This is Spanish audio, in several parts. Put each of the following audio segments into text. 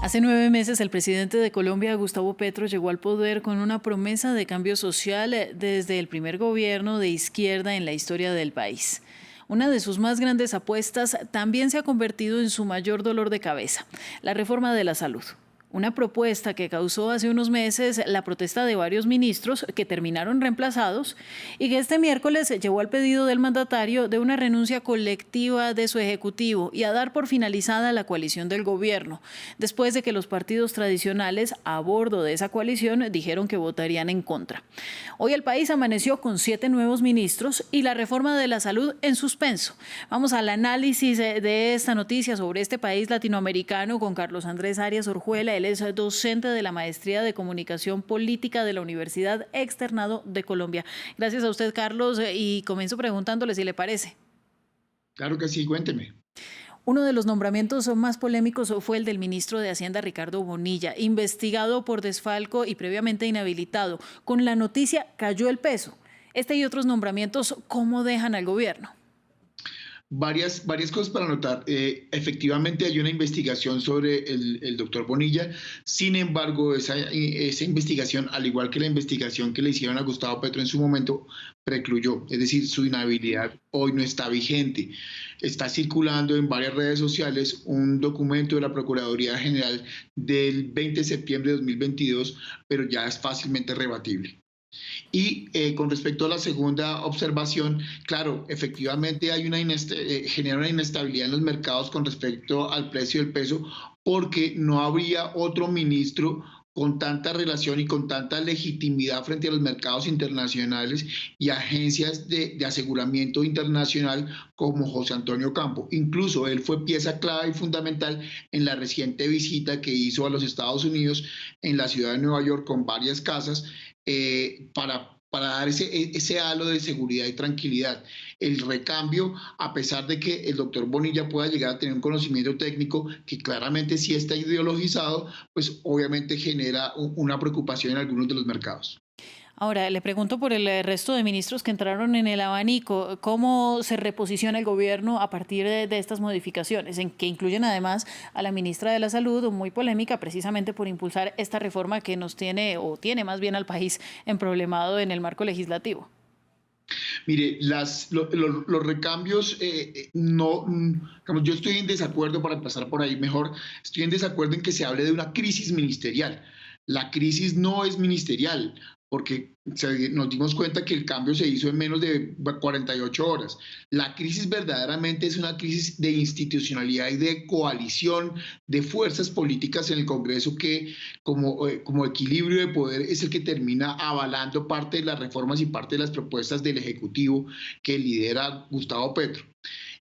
Hace 9 meses el presidente de Colombia, Gustavo Petro, llegó al poder con una promesa de cambio social desde el primer gobierno de izquierda en la historia del país. Una de sus más grandes apuestas también se ha convertido en su mayor dolor de cabeza, la reforma de la salud. Una propuesta que causó hace unos meses la protesta de varios ministros que terminaron reemplazados y que este miércoles llevó al pedido del mandatario de una renuncia colectiva de su ejecutivo y a dar por finalizada la coalición del gobierno, después de que los partidos tradicionales a bordo de esa coalición dijeron que votarían en contra. Hoy el país amaneció con 7 nuevos ministros y la reforma de la salud en suspenso. Vamos al análisis de esta noticia sobre este país latinoamericano con Carlos Andrés Arias Orjuela. Él es docente de la Maestría de Comunicación Política de la Universidad Externado de Colombia. Gracias a usted, Carlos, y comienzo preguntándole si le parece. Claro que sí, cuénteme. Uno de los nombramientos más polémicos fue el del ministro de Hacienda, Ricardo Bonilla, investigado por desfalco y previamente inhabilitado. Con la noticia cayó el peso. Este y otros nombramientos, ¿cómo dejan al gobierno? Varias cosas para notar. Efectivamente hay una investigación sobre el doctor Bonilla. Sin embargo, esa investigación, al igual que la investigación que le hicieron a Gustavo Petro en su momento, precluyó. Es decir, su inhabilidad hoy no está vigente. Está circulando en varias redes sociales un documento de la Procuraduría General del 20 de septiembre de 2022, pero ya es fácilmente rebatible. Y con respecto a la segunda observación, claro, efectivamente genera una inestabilidad en los mercados con respecto al precio del peso, porque no habría otro ministro con tanta relación y con tanta legitimidad frente a los mercados internacionales y agencias de aseguramiento internacional como José Antonio Campo. Incluso él fue pieza clave y fundamental en la reciente visita que hizo a los Estados Unidos en la ciudad de Nueva York con varias casas para dar ese halo de seguridad y tranquilidad. El recambio, a pesar de que el doctor Bonilla pueda llegar a tener un conocimiento técnico que claramente sí está ideologizado, pues obviamente genera una preocupación en algunos de los mercados. Ahora, le pregunto por el resto de ministros que entraron en el abanico, ¿cómo se reposiciona el gobierno a partir de estas modificaciones, en que incluyen además a la ministra de la Salud, muy polémica precisamente por impulsar esta reforma que nos tiene, o tiene más bien al país emproblemado en el marco legislativo? Mire, los recambios, no, digamos, yo estoy en desacuerdo, para empezar por ahí mejor, estoy en desacuerdo en que se hable de una crisis ministerial. La crisis no es ministerial, porque nos dimos cuenta que el cambio se hizo en menos de 48 horas. La crisis verdaderamente es una crisis de institucionalidad y de coalición de fuerzas políticas en el Congreso que como equilibrio de poder es el que termina avalando parte de las reformas y parte de las propuestas del Ejecutivo que lidera Gustavo Petro.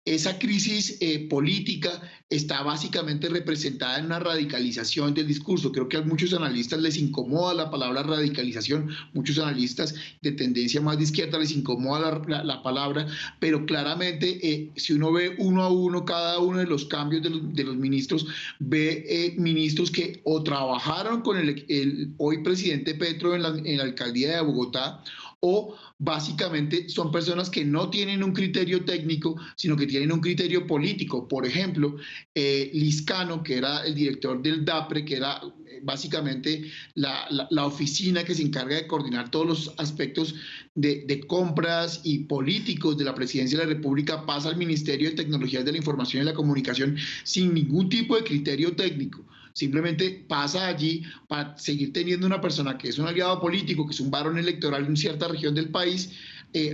Esa crisis política está básicamente representada en una radicalización del discurso. Creo que a muchos analistas les incomoda la palabra radicalización, muchos analistas de tendencia más de izquierda les incomoda la palabra, pero claramente si uno ve uno a uno cada uno de los cambios de los ministros, ve ministros que o trabajaron con el hoy presidente Petro en la alcaldía de Bogotá, o básicamente son personas que no tienen un criterio técnico, sino que tienen un criterio político. Por ejemplo, Liscano, que era el director del DAPRE, que era básicamente la oficina que se encarga de coordinar todos los aspectos de compras y políticos de la Presidencia de la República, pasa al Ministerio de Tecnologías de la Información y la Comunicación sin ningún tipo de criterio técnico. Simplemente pasa allí para seguir teniendo una persona que es un aliado político, que es un varón electoral en cierta región del país,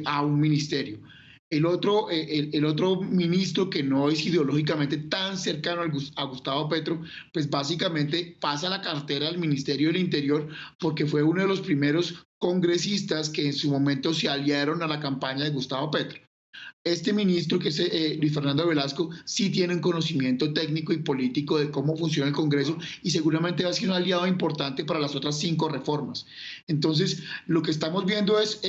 a un ministerio. El otro ministro que no es ideológicamente tan cercano a Gustavo Petro, pues básicamente pasa la cartera al Ministerio del Interior porque fue uno de los primeros congresistas que en su momento se aliaron a la campaña de Gustavo Petro. Este ministro, que es Luis Fernando Velasco, sí tiene un conocimiento técnico y político de cómo funciona el Congreso y seguramente va a ser un aliado importante para las otras 5 reformas. Entonces, lo que estamos viendo es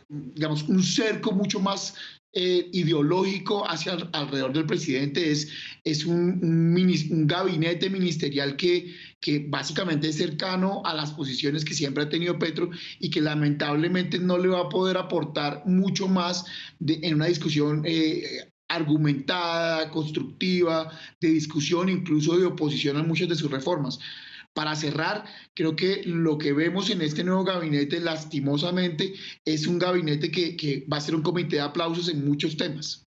digamos, un cerco mucho más ideológico alrededor del presidente, es un gabinete ministerial que básicamente es cercano a las posiciones que siempre ha tenido Petro y que lamentablemente no le va a poder aportar mucho más en una discusión argumentada, constructiva, de discusión, incluso de oposición a muchas de sus reformas. Para cerrar, creo que lo que vemos en este nuevo gabinete, lastimosamente, es un gabinete que va a ser un comité de aplausos en muchos temas.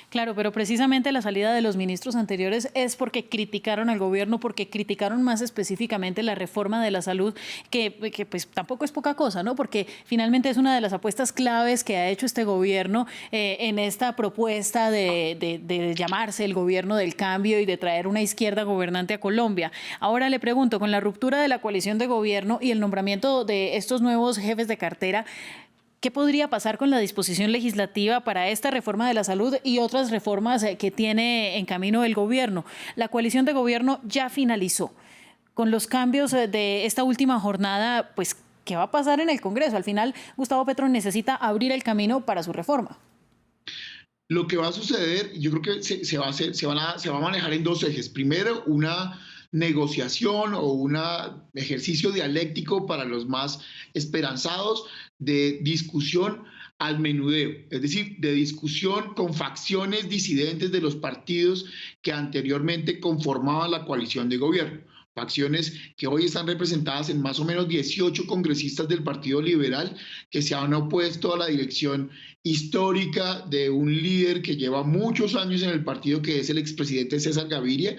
Claro, pero precisamente la salida de los ministros anteriores es porque criticaron al gobierno, porque criticaron más específicamente la reforma de la salud, que pues tampoco es poca cosa, ¿no? Porque finalmente es una de las apuestas claves que ha hecho este gobierno en esta propuesta de llamarse el gobierno del cambio y de traer una izquierda gobernante a Colombia. Ahora le pregunto, con la ruptura de la coalición de gobierno y el nombramiento de estos nuevos jefes de cartera, ¿qué podría pasar con la disposición legislativa para esta reforma de la salud y otras reformas que tiene en camino el gobierno? La coalición de gobierno ya finalizó. Con los cambios de esta última jornada, pues, ¿qué va a pasar en el Congreso? Al final, Gustavo Petro necesita abrir el camino para su reforma. Lo que va a suceder, yo creo que se va a manejar en dos ejes. Primero, una negociación o un ejercicio dialéctico para los más esperanzados de discusión al menudeo, es decir, de discusión con facciones disidentes de los partidos que anteriormente conformaban la coalición de gobierno. Facciones que hoy están representadas en más o menos 18 congresistas del Partido Liberal que se han opuesto a la dirección histórica de un líder que lleva muchos años en el partido, que es el expresidente César Gaviria,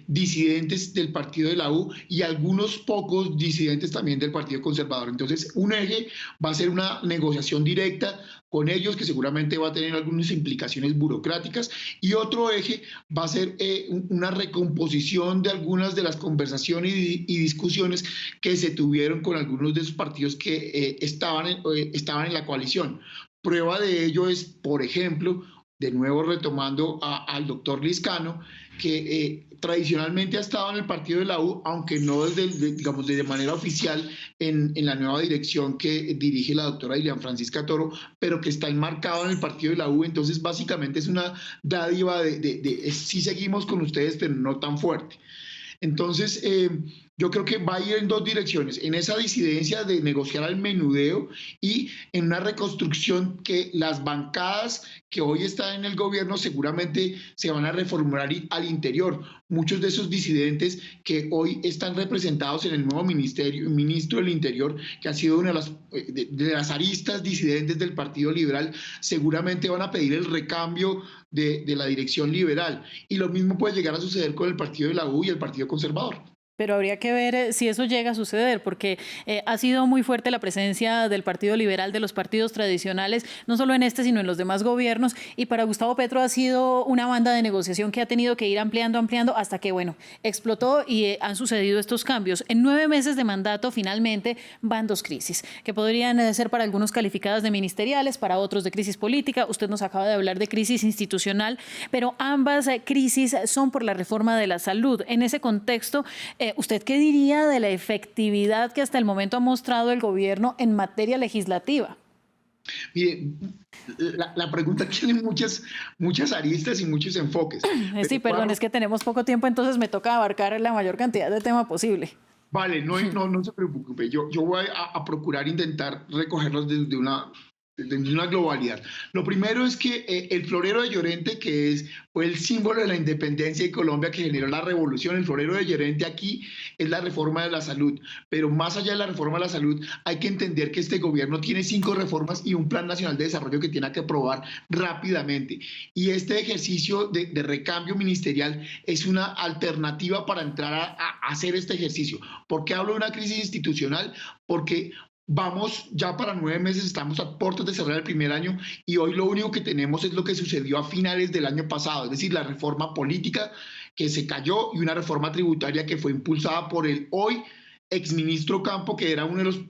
disidentes del partido de la U y algunos pocos disidentes también del Partido Conservador. Entonces, un eje va a ser una negociación directa con ellos, que seguramente va a tener algunas implicaciones burocráticas, y otro eje va a ser una recomposición de algunas de las conversaciones y discusiones que se tuvieron con algunos de esos partidos que estaban en la coalición. Prueba de ello es, por ejemplo, de nuevo retomando al doctor Lizcano, que tradicionalmente ha estado en el partido de la U, aunque no digamos, de manera oficial en la nueva dirección que dirige la doctora Dilian Francisca Toro, pero que está enmarcado en el partido de la U. Entonces, básicamente es una dádiva sí seguimos con ustedes, pero no tan fuerte. Entonces, yo creo que va a ir en dos direcciones, en esa disidencia de negociar al menudeo y en una reconstrucción que las bancadas que hoy están en el gobierno seguramente se van a reformular al interior. Muchos de esos disidentes que hoy están representados en el nuevo ministro del Interior, que ha sido una de las aristas disidentes del Partido Liberal, seguramente van a pedir el recambio de la dirección liberal. Y lo mismo puede llegar a suceder con el Partido de la U y el Partido Conservador. Pero habría que ver si eso llega a suceder, porque ha sido muy fuerte la presencia del Partido Liberal, de los partidos tradicionales, no solo en este, sino en los demás gobiernos. Y para Gustavo Petro ha sido una banda de negociación que ha tenido que ir ampliando, hasta que, bueno, explotó y han sucedido estos cambios. En 9 meses de mandato, finalmente, van 2 crisis, que podrían ser para algunos calificadas de ministeriales, para otros de crisis política. Usted nos acaba de hablar de crisis institucional, pero ambas crisis son por la reforma de la salud. En ese contexto, ¿usted qué diría de la efectividad que hasta el momento ha mostrado el gobierno en materia legislativa? Mire, la pregunta tiene muchas aristas y muchos enfoques. Sí, perdón, es que tenemos poco tiempo, entonces me toca abarcar la mayor cantidad de tema posible. Vale, no se preocupe. Yo voy a procurar intentar recogerlos desde una globalidad. Lo primero es que el florero de Llorente, que fue el símbolo de la independencia de Colombia, que generó la revolución, el florero de Llorente aquí es la reforma de la salud. Pero más allá de la reforma de la salud, hay que entender que este gobierno tiene 5 reformas y un plan nacional de desarrollo que tiene que aprobar rápidamente. Y este ejercicio de recambio ministerial es una alternativa para entrar a hacer este ejercicio. ¿Por qué hablo de una crisis institucional? Porque vamos ya para 9 meses, estamos a puertas de cerrar el primer año y hoy lo único que tenemos es lo que sucedió a finales del año pasado, es decir, la reforma política que se cayó y una reforma tributaria que fue impulsada por el hoy exministro Campo, que era uno de los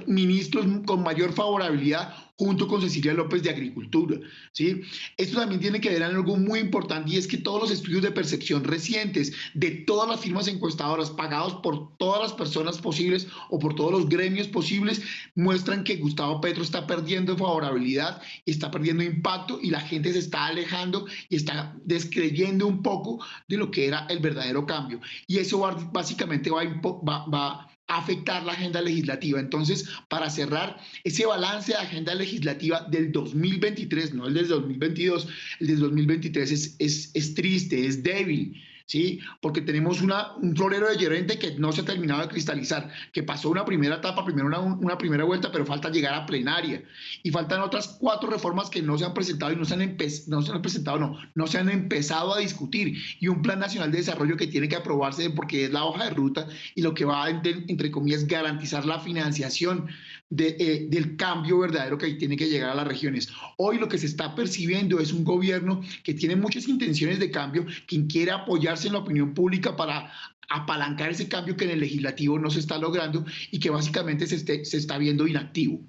ministros con mayor favorabilidad junto con Cecilia López de Agricultura, ¿sí? Esto también tiene que ver en algo muy importante, y es que todos los estudios de percepción recientes de todas las firmas encuestadoras pagados por todas las personas posibles o por todos los gremios posibles muestran que Gustavo Petro está perdiendo favorabilidad, está perdiendo impacto y la gente se está alejando y está descreyendo un poco de lo que era el verdadero cambio. Y eso básicamente va afectar la agenda legislativa. Entonces, para cerrar, ese balance de agenda legislativa del 2023, no el del 2022, el del 2023 es triste, es débil. ¿Sí? Porque tenemos un florero de Llorente que no se ha terminado de cristalizar, que pasó una primera etapa, primero una primera vuelta, pero falta llegar a plenaria. Y faltan otras 4 reformas que no se han presentado y no se han empezado a discutir. Y un plan nacional de desarrollo que tiene que aprobarse porque es la hoja de ruta y lo que va a, entre comillas, garantizar la financiación del cambio verdadero que tiene que llegar a las regiones. Hoy lo que se está percibiendo es un gobierno que tiene muchas intenciones de cambio, quien quiere apoyarse en la opinión pública para apalancar ese cambio que en el legislativo no se está logrando y que básicamente se está viendo inactivo.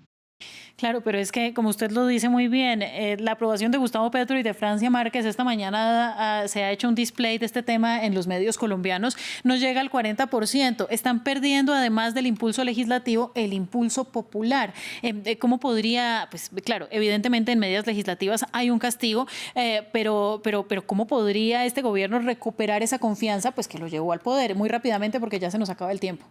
Claro, pero es que, como usted lo dice muy bien, la aprobación de Gustavo Petro y de Francia Márquez esta mañana se ha hecho un display de este tema en los medios colombianos, nos llega al 40%. Están perdiendo, además del impulso legislativo, el impulso popular. ¿Cómo podría, pues claro, evidentemente en medidas legislativas hay un castigo, pero ¿cómo podría este gobierno recuperar esa confianza pues que lo llevó al poder? Muy rápidamente, porque ya se nos acaba el tiempo.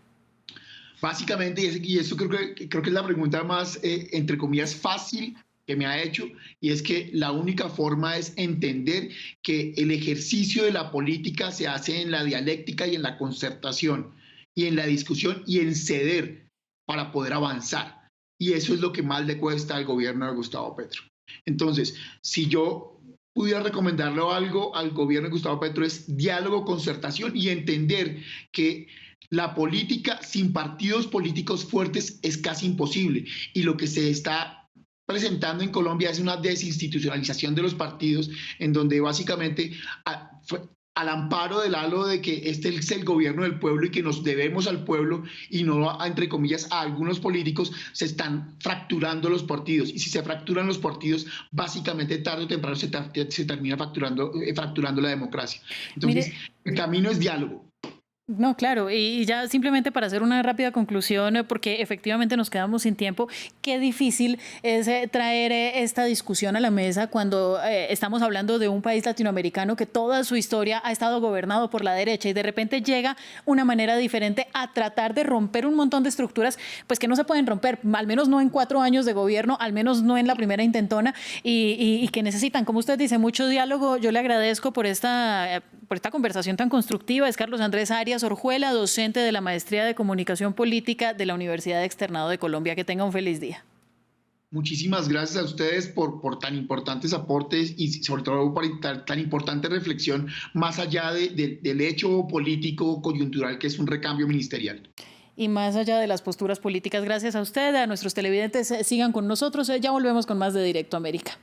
Básicamente, y esto creo que es la pregunta más, entre comillas, fácil que me ha hecho, y es que la única forma es entender que el ejercicio de la política se hace en la dialéctica y en la concertación, y en la discusión y en ceder para poder avanzar. Y eso es lo que más le cuesta al gobierno de Gustavo Petro. Entonces, si yo pudiera recomendarle algo al gobierno de Gustavo Petro es diálogo, concertación y entender que la política sin partidos políticos fuertes es casi imposible y lo que se está presentando en Colombia es una desinstitucionalización de los partidos en donde básicamente al amparo del halo de que este es el gobierno del pueblo y que nos debemos al pueblo y no, entre comillas, a algunos políticos, se están fracturando los partidos. Y si se fracturan los partidos, básicamente tarde o temprano se termina fracturando la democracia. Entonces, Mire, el camino es diálogo. no, claro, y ya simplemente para hacer una rápida conclusión, porque efectivamente nos quedamos sin tiempo, qué difícil es traer esta discusión a la mesa cuando estamos hablando de un país latinoamericano que toda su historia ha estado gobernado por la derecha y de repente llega una manera diferente a tratar de romper un montón de estructuras, pues que no se pueden romper, al menos no en 4 años de gobierno, al menos no en la primera intentona y que necesitan, como usted dice, mucho diálogo. Yo le agradezco por esta conversación tan constructiva. Es Carlos Andrés Arias Orjuela, docente de la Maestría de Comunicación Política de la Universidad Externado de Colombia. Que tenga un feliz día. Muchísimas gracias a ustedes por tan importantes aportes y sobre todo por tan importante reflexión más allá del hecho político coyuntural que es un recambio ministerial. Y más allá de las posturas políticas, gracias a usted, a nuestros televidentes, sigan con nosotros. Ya volvemos con más de Directo América.